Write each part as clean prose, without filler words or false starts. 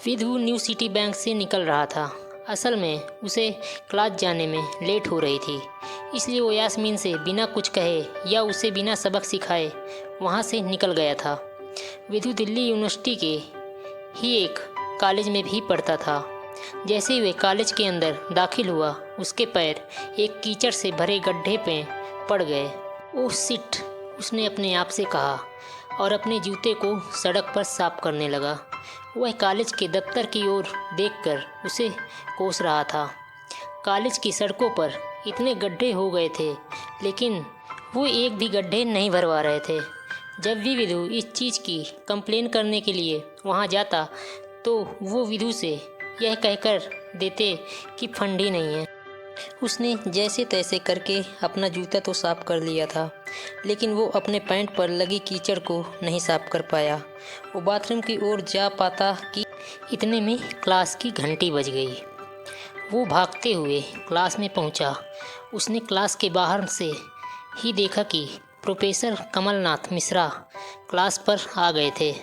Vidhu new city bank से निकल रहा था। असल में उसे क्लास जाने में लेट हो रही थी, इसलिए वो यास्मीन से बिना कुछ कहे या उसे बिना सबक सिखाए वहाँ से निकल गया था। विधु दिल्ली यूनिवर्सिटी के ही एक कॉलेज में भी पढ़ता था। जैसे ही वे कॉलेज के अंदर दाखिल हुआ, उसके पैर एक कीचड़ से भरे गड्ढे पे पड़ गए। ओह शिट, उसने अपने आप से कहा और अपने जूते को सड़क पर साफ करने लगा। वह कॉलेज के दफ्तर की ओर देखकर उसे कोस रहा था। कॉलेज की सड़कों पर इतने गड्ढे हो गए थे, लेकिन वो एक भी गड्ढे नहीं भरवा रहे थे। जब भी विधु इस चीज़ की कंप्लेन करने के लिए वहाँ जाता, तो वो विधु से यह कहकर देते कि फंड ही नहीं है। उसने जैसे तैसे करके अपना जूता तो साफ कर लिया था, लेकिन वो अपने पैंट पर लगी कीचड़ को नहीं साफ कर पाया। वो बाथरूम की ओर जा पाता कि इतने में क्लास की घंटी बज गई। वो भागते हुए क्लास में पहुंचा। उसने क्लास के बाहर से ही देखा कि प्रोफेसर कमलनाथ मिश्रा क्लास पर आ गए थे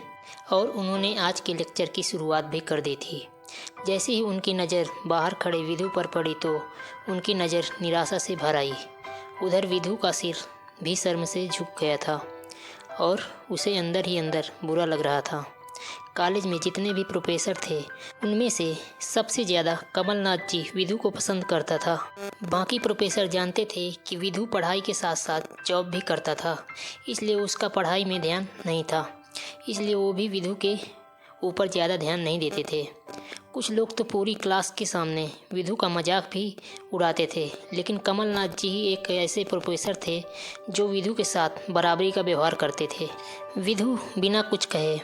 और उन्होंने आज के लेक्चर की शुरुआत भी कर दी थी। जैसे ही उनकी नज़र बाहर खड़े विधु पर पड़ी, तो उनकी नज़र निराशा से भर आई। उधर विधु का सिर भी शर्म से झुक गया था और उसे अंदर ही अंदर बुरा लग रहा था। कॉलेज में जितने भी प्रोफेसर थे, उनमें से सबसे ज़्यादा कमलनाथ जी विधु को पसंद करता था। बाकी प्रोफेसर जानते थे कि विधु पढ़ाई के साथ साथ जॉब भी करता था, इसलिए उसका पढ़ाई में ध्यान नहीं था। इसलिए वो भी विधु के ऊपर ज़्यादा ध्यान नहीं देते थे। कुछ लोग तो पूरी क्लास के सामने विधु का मजाक भी उड़ाते थे, लेकिन कमलनाथ जी ही एक ऐसे प्रोफेसर थे जो विधु के साथ बराबरी का व्यवहार करते थे। विधु बिना कुछ कहे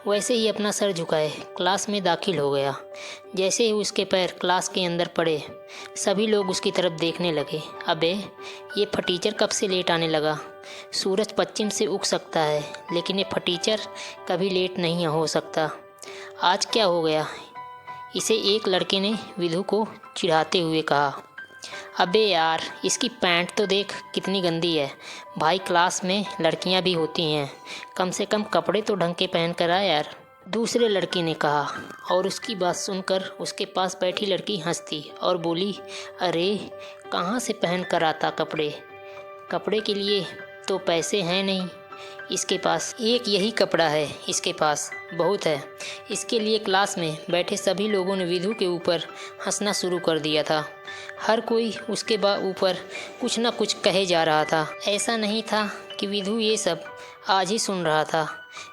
वैसे ही अपना सर झुकाए क्लास में दाखिल हो गया। जैसे ही उसके पैर क्लास के अंदर पड़े, सभी लोग उसकी तरफ देखने लगे। अबे, ये फटीचर कब से लेट आने लगा? सूरज पश्चिम से उग सकता है, लेकिन ये फटीचर कभी लेट नहीं हो सकता। आज क्या हो गया? इसे एक लड़के ने विधु को चिढ़ाते हुए कहा। अबे यार, इसकी पैंट तो देख कितनी गंदी है। भाई, क्लास में लड़कियां भी होती हैं, कम से कम कपड़े तो ढंग के पहन कर आ यार, दूसरे लड़के ने कहा। और उसकी बात सुनकर उसके पास बैठी लड़की हंसती और बोली, अरे कहाँ से पहन कर आता कपड़े? कपड़े के लिए तो पैसे हैं नहीं इसके पास। एक यही कपड़ा है इसके पास, बहुत है। इसके लिए क्लास में बैठे सभी लोगों ने विधु के ऊपर हंसना शुरू कर दिया था। हर कोई उसके ऊपर कुछ न कुछ कहे जा रहा था। ऐसा नहीं था कि विधु ये सब आज ही सुन रहा था।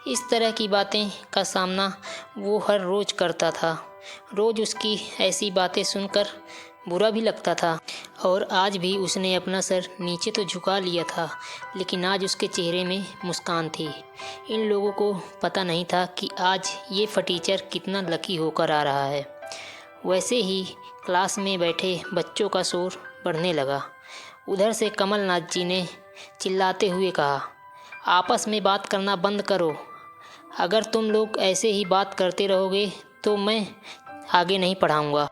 इस तरह की बातें का सामना वो हर रोज़ करता था। रोज़ उसकी ऐसी बातें सुनकर बुरा भी लगता था, और आज भी उसने अपना सर नीचे तो झुका लिया था, लेकिन आज उसके चेहरे में मुस्कान थी। इन लोगों को पता नहीं था कि आज ये फटीचर कितना लकी होकर आ रहा है। वैसे ही क्लास में बैठे बच्चों का शोर बढ़ने लगा। उधर से कमलनाथ जी ने चिल्लाते हुए कहा, आपस में बात करना बंद करो। अगर तुम लोग ऐसे ही बात करते रहोगे तो मैं आगे नहीं पढ़ाऊँगा।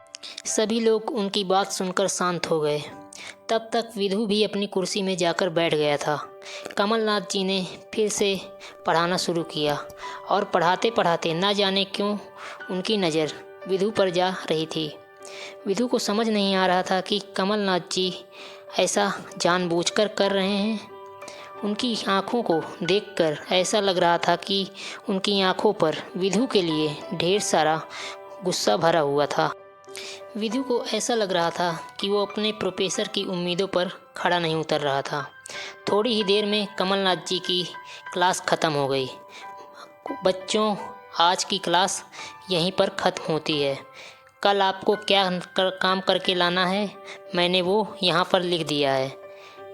सभी लोग उनकी बात सुनकर शांत हो गए। तब तक विधु भी अपनी कुर्सी में जाकर बैठ गया था। कमलनाथ जी ने फिर से पढ़ाना शुरू किया, और पढ़ाते पढ़ाते न जाने क्यों उनकी नज़र विधु पर जा रही थी। विधु को समझ नहीं आ रहा था कि कमलनाथ जी ऐसा जानबूझकर कर रहे हैं। उनकी आंखों को देखकर ऐसा लग रहा था कि उनकी आंखों पर विधु के लिए ढेर सारा गुस्सा भरा हुआ था। विधु को ऐसा लग रहा था कि वो अपने प्रोफेसर की उम्मीदों पर खड़ा नहीं उतर रहा था। थोड़ी ही देर में कमलनाथ जी की क्लास ख़त्म हो गई। बच्चों, आज की क्लास यहीं पर ख़त्म होती है। कल आपको क्या काम करके लाना है, मैंने वो यहाँ पर लिख दिया है।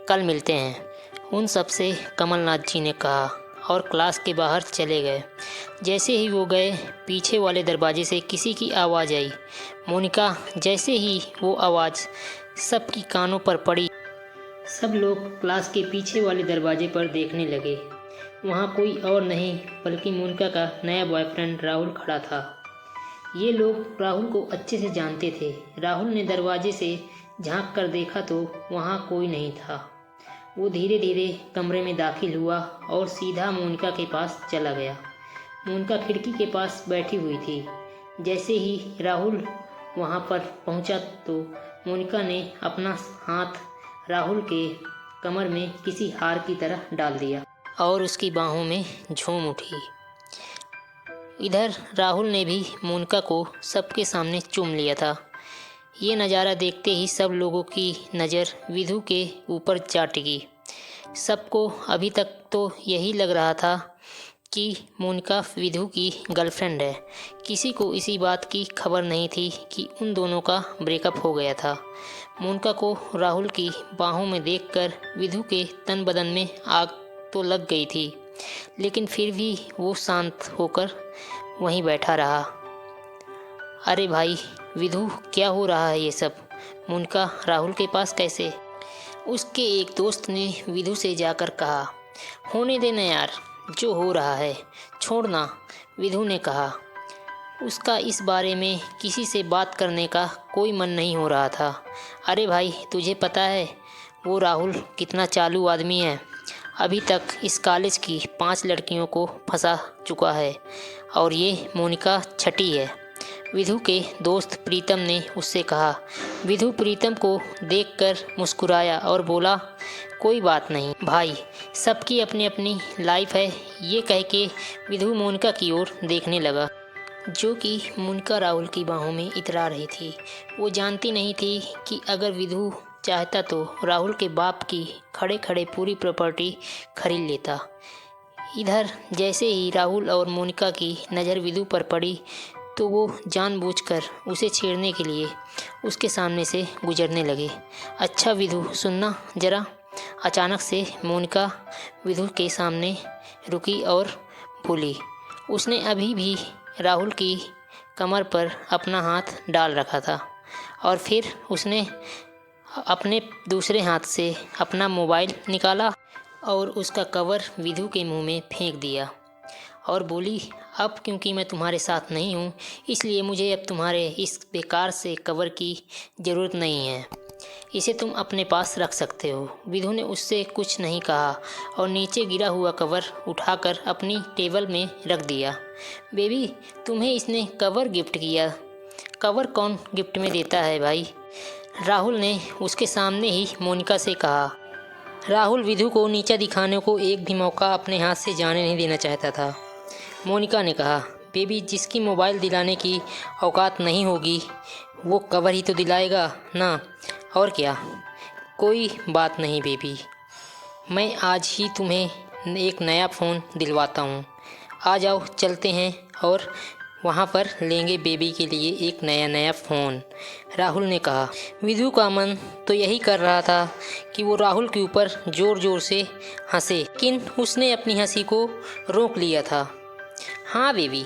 कल मिलते हैं। उन सब से कमलनाथ जी ने कहा और क्लास के बाहर चले गए। जैसे ही वो गए, पीछे वाले दरवाजे से किसी की आवाज़ आई, मोनिका। जैसे ही वो आवाज़ सबकी कानों पर पड़ी, सब लोग क्लास के पीछे वाले दरवाजे पर देखने लगे। वहाँ कोई और नहीं बल्कि मोनिका का नया बॉयफ्रेंड राहुल खड़ा था। ये लोग राहुल को अच्छे से जानते थे। राहुल ने दरवाजे से झांक कर देखा तो वहाँ कोई नहीं था। वो धीरे धीरे कमरे में दाखिल हुआ और सीधा मोनिका के पास चला गया। मोनिका खिड़की के पास बैठी हुई थी। जैसे ही राहुल वहाँ पर पहुँचा तो मोनिका ने अपना हाथ राहुल के कमर में किसी हार की तरह डाल दिया और उसकी बाहों में झूम उठी। इधर राहुल ने भी मोनिका को सबके सामने चूम लिया था। ये नज़ारा देखते ही सब लोगों की नज़र विधु के ऊपर जा टिकी। सबको अभी तक तो यही लग रहा था कि मोनिका विधु की गर्लफ्रेंड है। किसी को इसी बात की खबर नहीं थी कि उन दोनों का ब्रेकअप हो गया था। मोनिका को राहुल की बाहों में देखकर विधु के तन बदन में आग तो लग गई थी, लेकिन फिर भी वो शांत होकर वहीं बैठा रहा। अरे भाई विधु, क्या हो रहा है ये सब? मोनिका राहुल के पास कैसे? उसके एक दोस्त ने विधु से जाकर कहा। होने देना यार, जो हो रहा है छोड़ना, विधु ने कहा। उसका इस बारे में किसी से बात करने का कोई मन नहीं हो रहा था। अरे भाई, तुझे पता है वो राहुल कितना चालू आदमी है? अभी तक इस कॉलेज की 5 लड़कियों को फंसा चुका है और ये मोनिका छठी है। विधु के दोस्त प्रीतम ने उससे कहा। विधु प्रीतम को देखकर मुस्कुराया और बोला, कोई बात नहीं भाई, सबकी अपनी अपनी लाइफ है। ये कह के विधु मोनिका की ओर देखने लगा, जो कि मोनिका राहुल की बाहों में इतरा रही थी। वो जानती नहीं थी कि अगर विधु चाहता तो राहुल के बाप की खड़े खड़े पूरी प्रॉपर्टी खरीद लेता। इधर जैसे ही राहुल और मोनिका की नज़र विधु पर पड़ी तो वो जानबूझकर उसे छेड़ने के लिए उसके सामने से गुजरने लगे। अच्छा विधु, सुनना जरा। अचानक से मोनिका विधु के सामने रुकी और बोली। उसने अभी भी राहुल की कमर पर अपना हाथ डाल रखा था और फिर उसने अपने दूसरे हाथ से अपना मोबाइल निकाला और उसका कवर विधु के मुंह में फेंक दिया और बोली, अब क्योंकि मैं तुम्हारे साथ नहीं हूँ, इसलिए मुझे अब तुम्हारे इस बेकार से कवर की ज़रूरत नहीं है। इसे तुम अपने पास रख सकते हो। विधु ने उससे कुछ नहीं कहा और नीचे गिरा हुआ कवर उठाकर अपनी टेबल में रख दिया। बेबी, तुम्हें इसने कवर गिफ्ट किया। कवर कौन गिफ्ट में देता है भाई? राहुल ने उसके सामने ही मोनिका से कहा। राहुल विधु को नीचा दिखाने को एक भी मौका अपने हाथ से जाने नहीं देना चाहता था। मोनिका ने कहा, बेबी, जिसकी मोबाइल दिलाने की औकात नहीं होगी वो कवर ही तो दिलाएगा ना, और क्या। कोई बात नहीं बेबी, मैं आज ही तुम्हें एक नया फ़ोन दिलवाता हूँ। आ जाओ, चलते हैं और वहाँ पर लेंगे बेबी के लिए एक नया फ़ोन, राहुल ने कहा। विधु का मन तो यही कर रहा था कि वो राहुल के ऊपर ज़ोर ज़ोर से हंसे, लेकिन उसने अपनी हंसी को रोक लिया था। हाँ बेबी,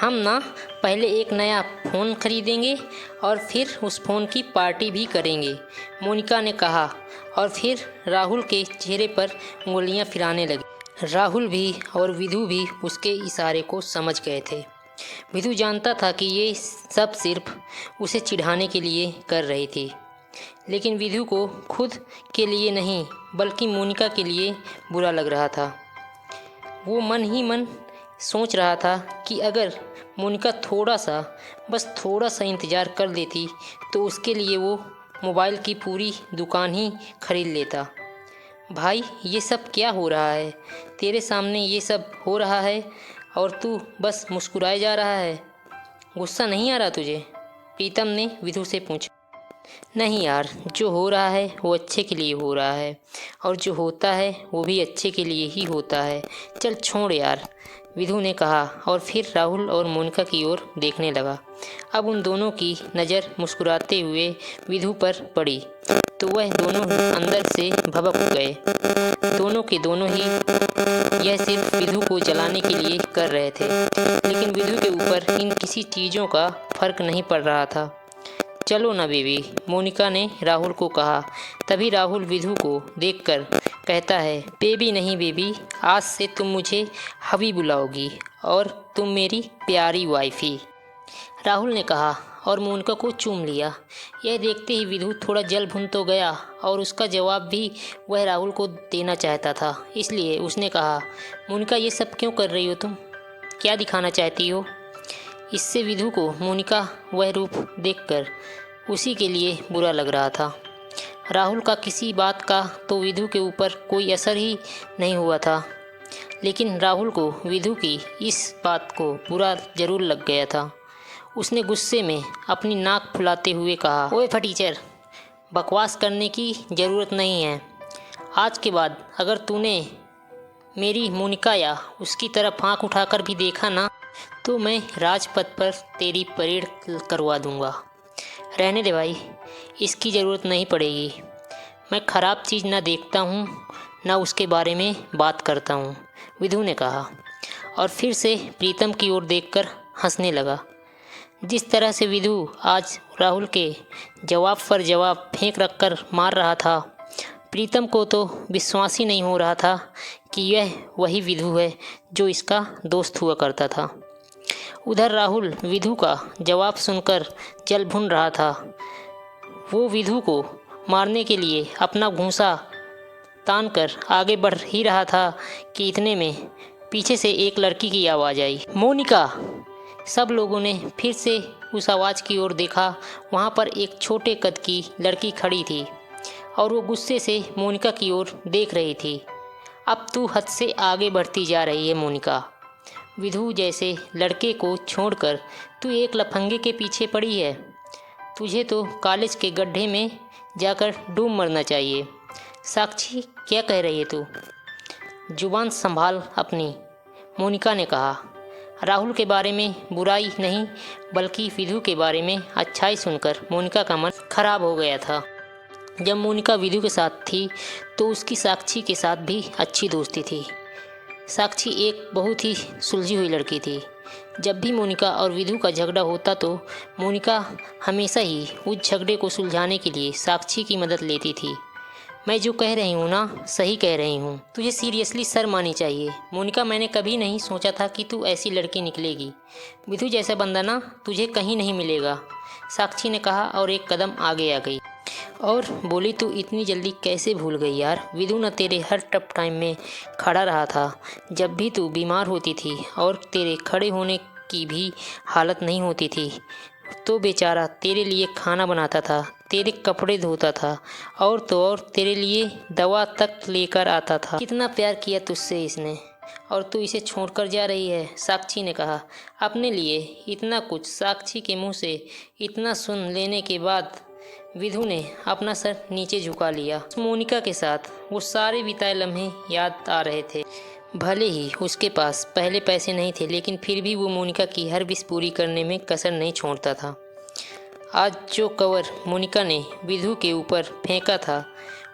हम ना पहले एक नया फ़ोन खरीदेंगे और फिर उस फ़ोन की पार्टी भी करेंगे, मोनिका ने कहा और फिर राहुल के चेहरे पर उंगलियां फिराने लगी। राहुल भी और विधु भी उसके इशारे को समझ गए थे। विधु जानता था कि ये सब सिर्फ उसे चिढ़ाने के लिए कर रही थी, लेकिन विधु को खुद के लिए नहीं बल्कि मोनिका के लिए बुरा लग रहा था। वो मन ही मन सोच रहा था कि अगर मोनिका बस थोड़ा सा इंतज़ार कर लेती तो उसके लिए वो मोबाइल की पूरी दुकान ही खरीद लेता। भाई, ये सब क्या हो रहा है? तेरे सामने ये सब हो रहा है और तू बस मुस्कुराए जा रहा है। गुस्सा नहीं आ रहा तुझे? प्रीतम ने विधु से पूछा। नहीं यार, जो हो रहा है वो अच्छे के लिए हो रहा है और जो होता है वो भी अच्छे के लिए ही होता है। चल छोड़ यार, विधु ने कहा और फिर राहुल और मोनिका की ओर देखने लगा। अब उन दोनों की नज़र मुस्कुराते हुए विधु पर पड़ी तो वह दोनों अंदर से भभक गए। दोनों के दोनों ही यह सिर्फ विधु को जलाने के लिए कर रहे थे, लेकिन विधु के ऊपर इन किसी चीज़ों का फर्क नहीं पड़ रहा था। चलो ना बेबी, मोनिका ने राहुल को कहा। तभी राहुल विधु को देखकर कहता है, बेबी नहीं बेबी, आज से तुम मुझे हबी बुलाओगी और तुम मेरी प्यारी वाइफी, राहुल ने कहा और मोनिका को चूम लिया। यह देखते ही विधु थोड़ा जल भुन तो गया और उसका जवाब भी वह राहुल को देना चाहता था, इसलिए उसने कहा, मोनिका, ये सब क्यों कर रही हो तुम? क्या दिखाना चाहती हो? इससे विधु को मोनिका वह रूप देखकर उसी के लिए बुरा लग रहा था। राहुल का किसी बात का तो विधु के ऊपर कोई असर ही नहीं हुआ था, लेकिन राहुल को विधु की इस बात को बुरा जरूर लग गया था। उसने गुस्से में अपनी नाक फुलाते हुए कहा, ओए फटीचर, बकवास करने की ज़रूरत नहीं है। आज के बाद अगर तूने मेरी मोनिका या उसकी तरफ आँख उठाकर भी देखा ना, तो मैं राजपथ पर तेरी परेड करवा दूंगा। रहने दे भाई, इसकी ज़रूरत नहीं पड़ेगी। मैं ख़राब चीज़ ना देखता हूँ, ना उसके बारे में बात करता हूँ, विधु ने कहा और फिर से प्रीतम की ओर देखकर हंसने लगा। जिस तरह से विधु आज राहुल के जवाब पर जवाब फेंक रखकर मार रहा था, प्रीतम को तो विश्वास ही नहीं हो रहा था कि यह वही विधु है जो इसका दोस्त हुआ करता था। उधर राहुल विधु का जवाब सुनकर जल भुन रहा था। वो विधु को मारने के लिए अपना घूंसा तान कर आगे बढ़ ही रहा था कि इतने में पीछे से एक लड़की की आवाज़ आई, मोनिका। सब लोगों ने फिर से उस आवाज़ की ओर देखा। वहाँ पर एक छोटे कद की लड़की खड़ी थी और वो गुस्से से मोनिका की ओर देख रही थी। अब तू हद से आगे बढ़ती जा रही है मोनिका। विधु जैसे लड़के को छोड़कर तू एक लफंगे के पीछे पड़ी है। तुझे तो कॉलेज के गड्ढे में जाकर डूब मरना चाहिए। साक्षी, क्या कह रही है तू? जुबान संभाल अपनी, मोनिका ने कहा। राहुल के बारे में बुराई नहीं बल्कि विधु के बारे में अच्छाई सुनकर मोनिका का मन खराब हो गया था। जब मोनिका विधु के साथ थी तो उसकी साक्षी के साथ भी अच्छी दोस्ती थी। साक्षी एक बहुत ही सुलझी हुई लड़की थी। जब भी मोनिका और विधु का झगड़ा होता तो मोनिका हमेशा ही उस झगड़े को सुलझाने के लिए साक्षी की मदद लेती थी। मैं जो कह रही हूँ ना, सही कह रही हूँ। तुझे सीरियसली शर्म आनी चाहिए मोनिका। मैंने कभी नहीं सोचा था कि तू ऐसी लड़की निकलेगी। विधु जैसा बंदा ना तुझे कहीं नहीं मिलेगा, साक्षी ने कहा और एक कदम आगे आ गई और बोली, तू इतनी जल्दी कैसे भूल गई यार? विधु न तेरे हर टफ टाइम में खड़ा रहा था। जब भी तू बीमार होती थी और तेरे खड़े होने की भी हालत नहीं होती थी तो बेचारा तेरे लिए खाना बनाता था, तेरे कपड़े धोता था और तो और तेरे लिए दवा तक लेकर आता था। कितना प्यार किया तुझसे इसने और तू इसे छोड़कर जा रही है, साक्षी ने कहा। अपने लिए इतना कुछ साक्षी के मुंह से इतना सुन लेने के बाद विधु ने अपना सर नीचे झुका लिया। मोनिका के साथ वो सारे बिताए लम्हे याद आ रहे थे। भले ही उसके पास पहले पैसे नहीं थे, लेकिन फिर भी वो मोनिका की हर विश पूरी करने में कसर नहीं छोड़ता था। आज जो कवर मोनिका ने विधु के ऊपर फेंका था,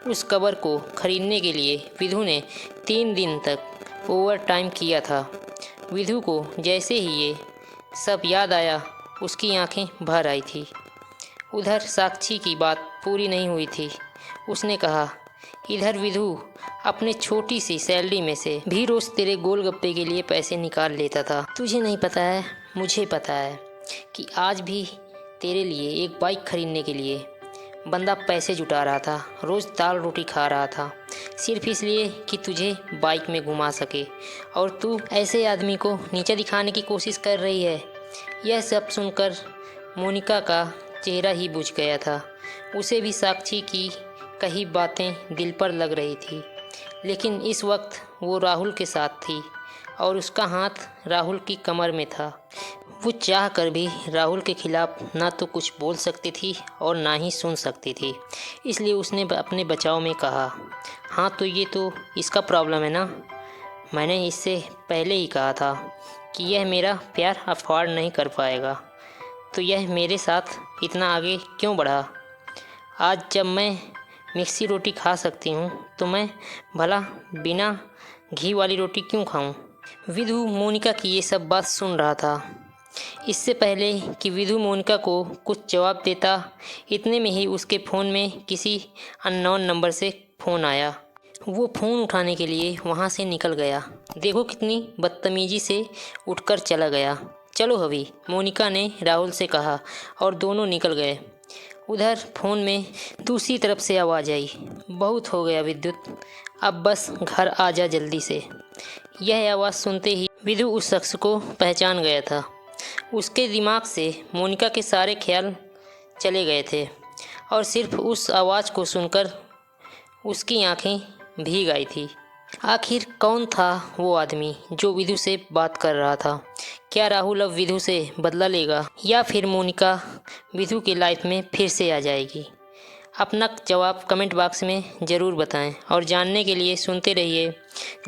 उस कवर को खरीदने के लिए विधु ने 3 दिन तक ओवर टाइम किया था। विधु को जैसे ही ये सब याद आया, उसकी आंखें भर आई थी। उधर साक्षी की बात पूरी नहीं हुई थी। उसने कहा, इधर विधु अपने छोटी सी सैलरी में से भी रोज़ तेरे गोलगप्पे के लिए पैसे निकाल लेता था। तुझे नहीं पता है, मुझे पता है कि आज भी तेरे लिए एक बाइक खरीदने के लिए बंदा पैसे जुटा रहा था। रोज़ दाल रोटी खा रहा था सिर्फ इसलिए कि तुझे बाइक में घुमा सके, और तू ऐसे आदमी को नीचा दिखाने की कोशिश कर रही है। यह सब सुनकर मोनिका का चेहरा ही बुझ गया था। उसे भी साक्षी की कई बातें दिल पर लग रही थी, लेकिन इस वक्त वो राहुल के साथ थी और उसका हाथ राहुल की कमर में था। वो चाह कर भी राहुल के खिलाफ ना तो कुछ बोल सकती थी और ना ही सुन सकती थी। इसलिए उसने अपने बचाव में कहा, हाँ तो ये तो इसका प्रॉब्लम है ना। मैंने इससे पहले ही कहा था कि यह मेरा प्यार अफोर्ड नहीं कर पाएगा, तो यह मेरे साथ इतना आगे क्यों बढ़ा। आज जब मैं मिक्सी रोटी खा सकती हूँ तो मैं भला बिना घी वाली रोटी क्यों खाऊं। विधु मोनिका की ये सब बात सुन रहा था। इससे पहले कि विधु मोनिका को कुछ जवाब देता, इतने में ही उसके फ़ोन में किसी अननोन नंबर से फ़ोन आया। वो फ़ोन उठाने के लिए वहाँ से निकल गया। देखो कितनी बदतमीजी से उठकर चला गया। चलो अभी, मोनिका ने राहुल से कहा और दोनों निकल गए। उधर फ़ोन में दूसरी तरफ से आवाज़ आई, बहुत हो गया विद्युत, अब बस घर आ जा जल्दी से। यह आवाज़ सुनते ही विधु उस शख्स को पहचान गया था। उसके दिमाग से मोनिका के सारे ख्याल चले गए थे और सिर्फ उस आवाज़ को सुनकर उसकी आंखें भीग आई थी। आखिर कौन था वो आदमी जो विधु से बात कर रहा था? क्या राहुल अब विधु से बदला लेगा या फिर मोनिका विधु की लाइफ में फिर से आ जाएगी? अपना जवाब कमेंट बॉक्स में ज़रूर बताएं और जानने के लिए सुनते रहिए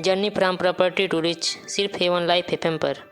journey from property to rich सिर्फ A1 लाइफ FM पर।